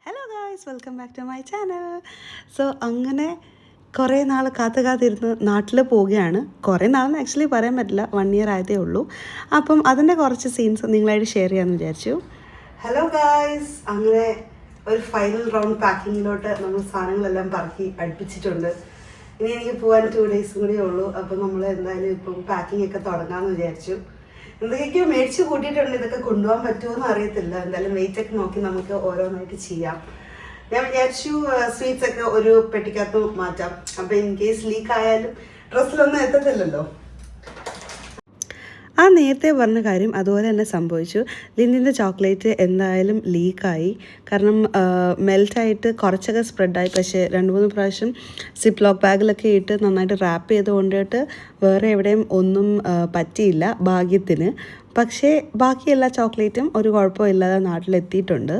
Hello guys, welcome back to my channel. So അങ്ങനെ കുറേ നാൾ കാത്തിരുന്ന് നാട്ടിൽ പോവുകയാണ്. കുറേ നാളെന്ന് ആക്ച്വലി പറയാൻ പറ്റില്ല, 1 ഇയർ ആയതേ ഉള്ളൂ. അപ്പം അതിൻ്റെ കുറച്ച് സീൻസ് നിങ്ങളായിട്ട് ഷെയർ ചെയ്യാമെന്ന് വിചാരിച്ചു. ഹലോ ഗായ്സ്, അങ്ങനെ ഒരു ഫൈനൽ റൗണ്ട് പാക്കിങ്ങിലോട്ട് നമ്മൾ സാധനങ്ങളെല്ലാം പറക്കി അടുപ്പിച്ചിട്ടുണ്ട്. ഇനി എനിക്ക് പോകാൻ 2 days കൂടിയേ ഉള്ളൂ. അപ്പം നമ്മൾ എന്തായാലും ഇപ്പം പാക്കിംഗ് ഒക്കെ തുടങ്ങാമെന്ന് വിചാരിച്ചു. എന്തൊക്കെയോ മേടിച്ച് കൂട്ടിയിട്ടുണ്ട്. ഇതൊക്കെ കൊണ്ടുപോകാൻ പറ്റുമോ എന്ന് അറിയത്തില്ല. എന്തായാലും വെയിറ്റ് ഒക്കെ നോക്കി നമുക്ക് ഓരോന്നായിട്ട് ചെയ്യാം. ഞാൻ വിചാരിച്ചു സ്വീറ്റ്സ് ഒക്കെ ഒരു പെട്ടിക്കകത്ത് മാറ്റാം. അപ്പം ഇൻ കേസ് ലീക്ക് ആയാലും ഡ്രസ്സിലൊന്നും എത്തത്തില്ലല്ലോ. ആ നേരത്തെ പറഞ്ഞ കാര്യം അതുപോലെ തന്നെ സംഭവിച്ചു. ലിൻഡിൻ്റെ ചോക്ലേറ്റ് എന്തായാലും ലീക്കായി. കാരണം മെൽറ്റായിട്ട് കുറച്ചൊക്കെ സ്പ്രെഡായി. പക്ഷേ 2-3 പ്രാവശ്യം സിപ്പ് ലോക്ക് ബാഗിലൊക്കെ ഇട്ട് നന്നായിട്ട് റാപ്പ് ചെയ്ത് കൊണ്ടിട്ട് വേറെ എവിടെയും ഒന്നും പറ്റിയില്ല ഭാഗ്യത്തിന്. പക്ഷേ ബാക്കി എല്ലാ ചോക്ലേറ്റും ഒരു കുഴപ്പമില്ലാതെ നാട്ടിലെത്തിയിട്ടുണ്ട്.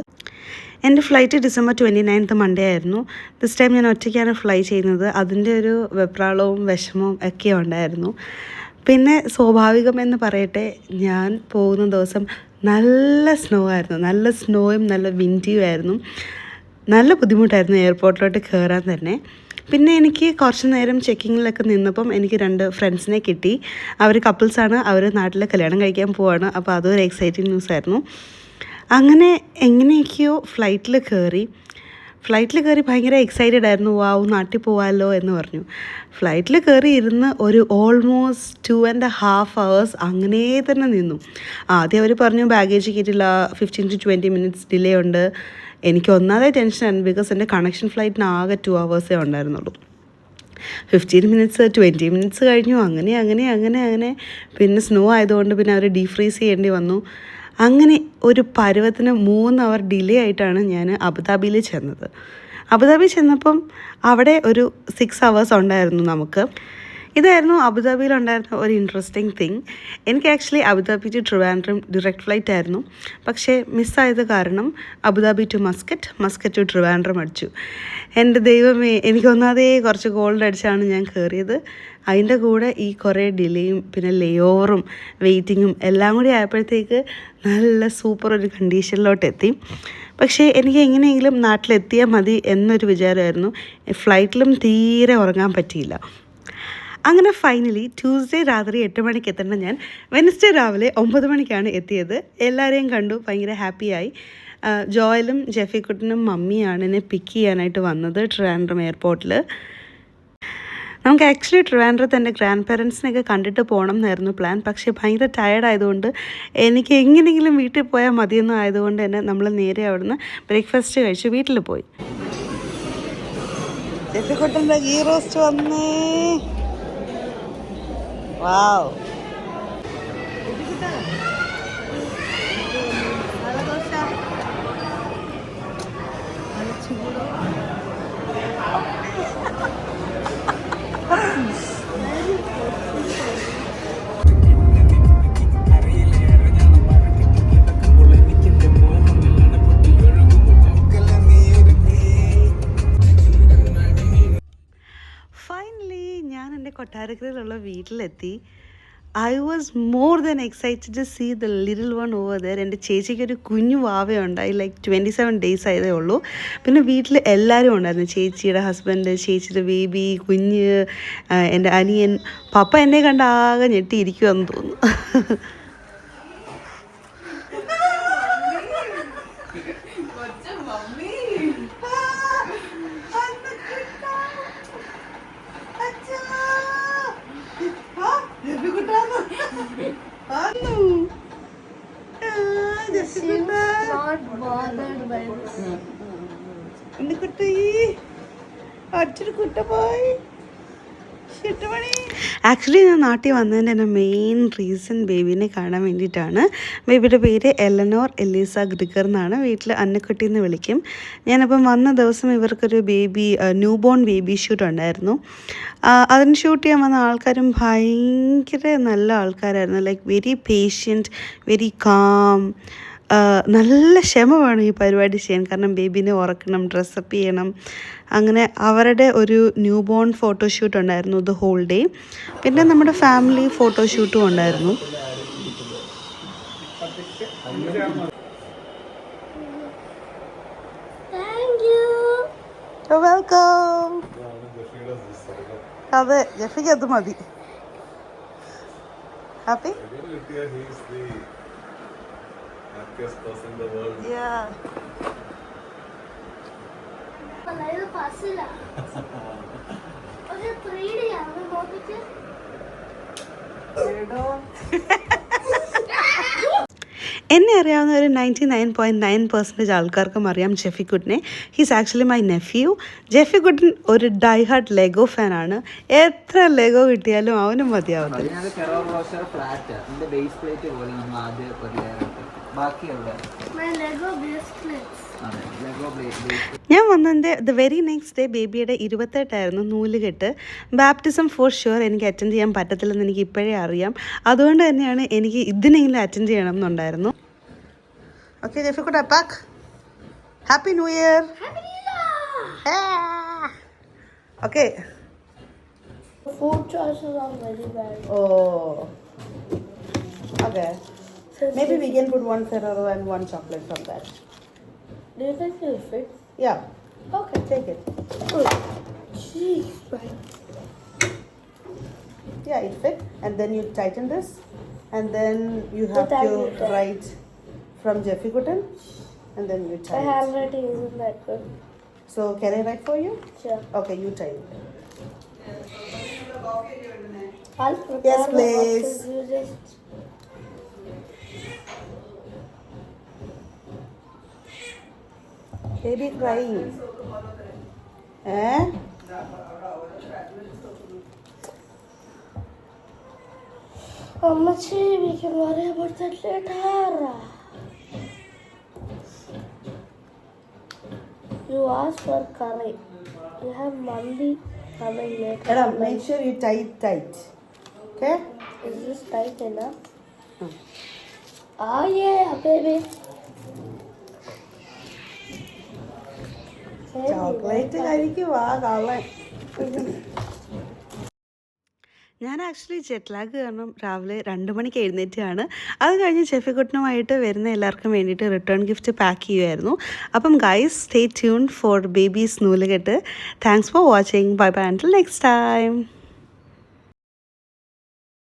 എൻ്റെ ഫ്ലൈറ്റ് December 29th മൺഡേ ആയിരുന്നു. ദിസ് ടൈം ഞാൻ ഒറ്റയ്ക്കാണ് ഫ്ലൈ ചെയ്യുന്നത്. അതിൻ്റെ ഒരു വെപ്രാളവും വിഷമവും ഒക്കെ ഉണ്ടായിരുന്നു. പിന്നെ സ്വാഭാവികമെന്ന് പറയട്ടെ, ഞാൻ പോകുന്ന ദിവസം നല്ല സ്നോ ആയിരുന്നു. നല്ല സ്നോയും നല്ല വിൻഡിയും ആയിരുന്നു. നല്ല ബുദ്ധിമുട്ടായിരുന്നു എയർപോർട്ടിലോട്ട് കയറാൻ തന്നെ. പിന്നെ എനിക്ക് കുറച്ച് നേരം ചെക്കിങ്ങിലൊക്കെ നിന്നപ്പം എനിക്ക് 2 ഫ്രണ്ട്സിനെ കിട്ടി. അവർ കപ്പിൾസാണ്. അവർ നാട്ടിൽ കല്യാണം കഴിക്കാൻ പോവാണ്. അപ്പോൾ അതൊരു എക്സൈറ്റിംഗ് ന്യൂസായിരുന്നു. അങ്ങനെ എങ്ങനെയൊക്കെയോ ഫ്ലൈറ്റിൽ കയറി ഭയങ്കര എക്സൈറ്റഡ് ആയിരുന്നു. വാവ്, നാട്ടിൽ പോകാമല്ലോ എന്ന് പറഞ്ഞു. ഫ്ലൈറ്റിൽ കയറി ഇരുന്ന് ഒരു ഓൾമോസ്റ്റ് 2.5 hours അങ്ങനെ തന്നെ നിന്നു. ആദ്യം അവർ പറഞ്ഞു ബാഗേജ് കിട്ടില്ല, 15 to 20 minutes ഡിലേ ഉണ്ട്. എനിക്ക് ഒന്നാമതെ ടെൻഷനായിരുന്നു. ബിക്കോസ് എൻ്റെ കണക്ഷൻ ഫ്ലൈറ്റിന് ആകെ 2 hours ഉണ്ടായിരുന്നുള്ളൂ. 15 minutes 20 minutes കഴിഞ്ഞു. അങ്ങനെ പിന്നെ സ്നോ ആയതുകൊണ്ട് പിന്നെ അവർ ഡീഫ്രീസ് ചെയ്യേണ്ടി വന്നു. അങ്ങനെ ഒരു പരുവത്തിന് 3 hour ഡിലേ ആയിട്ടാണ് ഞാൻ അബുദാബിയിൽ ചെന്നത്. അബുദാബി ചെന്നപ്പം അവിടെ ഒരു 6 hours ഉണ്ടായിരുന്നു നമുക്ക്. ഇതായിരുന്നു അബുദാബിയിലുണ്ടായിരുന്ന ഒരു ഇൻട്രസ്റ്റിംഗ് തിങ്. എനിക്ക് actually Abu Dhabi to Trivandrum direct flight ആയിരുന്നു. പക്ഷേ മിസ്സായത് കാരണം Abu Dhabi to Muscat to Trivandrum അടിച്ചു. എൻ്റെ ദൈവമേ, എനിക്കൊന്നാതെ കുറച്ച് ഗോൾഡ് അടിച്ചാണ് ഞാൻ കയറിയത്. അതിൻ്റെ കൂടെ ഈ കുറേ ഡിലേയും പിന്നെ ലേ ഓവറും വെയിറ്റിങ്ങും എല്ലാം കൂടി ആയപ്പോഴത്തേക്ക് നല്ല സൂപ്പർ ഒരു കണ്ടീഷനിലോട്ട് എത്തി. പക്ഷേ എനിക്ക് എങ്ങനെയെങ്കിലും നാട്ടിലെത്തിയാൽ മതി എന്നൊരു വിചാരമായിരുന്നു. ഫ്ലൈറ്റിലും തീരെ ഉറങ്ങാൻ പറ്റിയില്ല. അങ്ങനെ ഫൈനലി ട്യൂസ്ഡേ രാത്രി 8 മണിക്ക് എത്തേണ്ട ഞാൻ വെനസ്ഡേ രാവിലെ 9 മണിക്കാണ് എത്തിയത്. എല്ലാവരെയും കണ്ടു, ഭയങ്കര ഹാപ്പിയായി. ജോയലും ജെഫിക്കുട്ടനും മമ്മിയാണ് എന്നെ പിക്ക് ചെയ്യാനായിട്ട് വന്നത് ട്രിവാൻഡ്രം എയർപോർട്ടിൽ. നമുക്ക് ആക്ച്വലി ട്രിവാൻഡ്രത്ത് എൻ്റെ ഗ്രാൻഡ് പേരൻസിനെയൊക്കെ കണ്ടിട്ട് പോകണം എന്നായിരുന്നു പ്ലാൻ. പക്ഷേ ഭയങ്കര ടയേർഡായതുകൊണ്ട് എനിക്ക് എങ്ങനെയെങ്കിലും വീട്ടിൽ പോയാൽ മതിയെന്നും ആയതുകൊണ്ട് തന്നെ നമ്മൾ നേരെ അവിടുന്ന് ബ്രേക്ക്ഫാസ്റ്റ് കഴിച്ച് വീട്ടിൽ പോയി. ജെഫിക്കുട്ടൻ്റെ ഗീ റോസ്റ്റ് വന്നേ. വാവ്, ഫൈനലി ഞാൻ എൻ്റെ കൊട്ടാരക്കരയിലുള്ള വീട്ടിലെത്തി. I was more than excited to see the little one over there. എൻ്റെ ചേച്ചിക്ക് ഒരു കുഞ്ഞു വാവയുണ്ടായി. 27 days ആയതേ ഉള്ളൂ. പിന്നെ വീട്ടിൽ എല്ലാവരും ഉണ്ടായിരുന്നു. ചേച്ചിയുടെ ഹസ്ബൻഡ്, ചേച്ചിയുടെ ബേബി, കുഞ്ഞ്, എൻ്റെ അനിയൻ. പപ്പ എന്നെ കണ്ട് ആകെ ഞെട്ടിയിരിക്കുമെന്ന് തോന്നുന്നു. ആക്ച്വലി ഞാൻ നാട്ടിൽ വന്നതിൻ്റെ എൻ്റെ മെയിൻ റീസൺ ബേബീനെ കാണാൻ വേണ്ടിയിട്ടാണ്. ബേബിയുടെ പേര് എലനോർ എലീസ ഗ്രിഗർ എന്നാണ്. വീട്ടിൽ അന്നക്കുട്ടി എന്ന് വിളിക്കും. ഞാനപ്പം വന്ന ദിവസം ഇവർക്കൊരു ന്യൂ ബോൺ ബേബി ഷൂട്ട് ഉണ്ടായിരുന്നു. അതിന് ഷൂട്ട് ചെയ്യാൻ വന്ന ആൾക്കാരും ഭയങ്കര നല്ല ആൾക്കാരായിരുന്നു. Very patient, very calm. നല്ല ക്ഷമ വേണം ഈ പരിപാടി ചെയ്യാൻ. കാരണം ബേബീനെ ഉറക്കണം, ഡ്രസ്സപ്പ് ചെയ്യണം. അങ്ങനെ അവരുടെ ഒരു ന്യൂ ബോൺ ഫോട്ടോഷൂട്ട് ഉണ്ടായിരുന്നു ദ ഹോൾ ഡേ. പിന്നെ നമ്മുടെ ഫാമിലി ഫോട്ടോഷൂട്ടും ഉണ്ടായിരുന്നു. Thank welcome. അതെ, ജെഫിക്ക് അത് മതി. ഹാപ്പി? എന്നെ അറിയാവുന്ന ഒരു 99.9% ആൾക്കാർക്കും അറിയാം ജെഫിക്കുട്ടിനെ. He's actually my nephew. Jeffikuttan ഒരു ഡൈ ഹാർട്ട് ലെഗോ ഫാനാണ്. എത്ര ലെഗോ കിട്ടിയാലും അവനും മതിയാവത്തില്ല. ഞാൻ വന്നതിൻ്റെ ദ വെരി നെക്സ്റ്റ് ഡേ ബേബിയുടെ 28 നൂലുകെട്ട്. ബാപ്റ്റിസം ഫോർ ഷുവർ എനിക്ക് അറ്റൻഡ് ചെയ്യാൻ പറ്റത്തില്ലെന്ന് എനിക്ക് ഇപ്പോഴേ അറിയാം. അതുകൊണ്ട് തന്നെയാണ് എനിക്ക് ഇതിനെങ്കിലും അറ്റൻഡ് ചെയ്യണം എന്നുണ്ടായിരുന്നു. ഓക്കെ ജെഫിക്കുട്ട, പാക്ക്. Happy new year. Okay. Food choices are very bad. Oh. Okay. Maybe we can put one Ferrero and one chocolate from that. Do you think it'll fit? Yeah. Okay. Take it. Good. Jeez, right. Yeah, it fit. And then you tighten this. And then you have to write from Jeffikutan. And then you tie My it. handwriting isn't that good. So can I write for you? Sure. Okay, you tie it. I'll prepare Yes, the please. boxes. You just... Baby crying. Eh? Ammachi, we can worry about that later. You asked for curry. You have mandi coming later. Ella, make sure you tie it tight. Okay? Is this tight enough? Ah, yeah, baby. Chocolate കഴിക്കുവാ കള്ളൻ. ഞാൻ actually jet lag കാരണം രാവിലെ 2 മണിക്ക് എഴുന്നേറ്റാണ്. അത് കഴിഞ്ഞ് ജെഫിക്കുട്ടനുമായിട്ട് വരുന്ന എല്ലാവർക്കും വേണ്ടിയിട്ട് റിട്ടേൺ ഗിഫ്റ്റ് പാക്ക് ചെയ്യുമായിരുന്നു. അപ്പം guys, stay tune for babies നൂലുകെട്ട്. Thanks for watching. Bye bye until next time.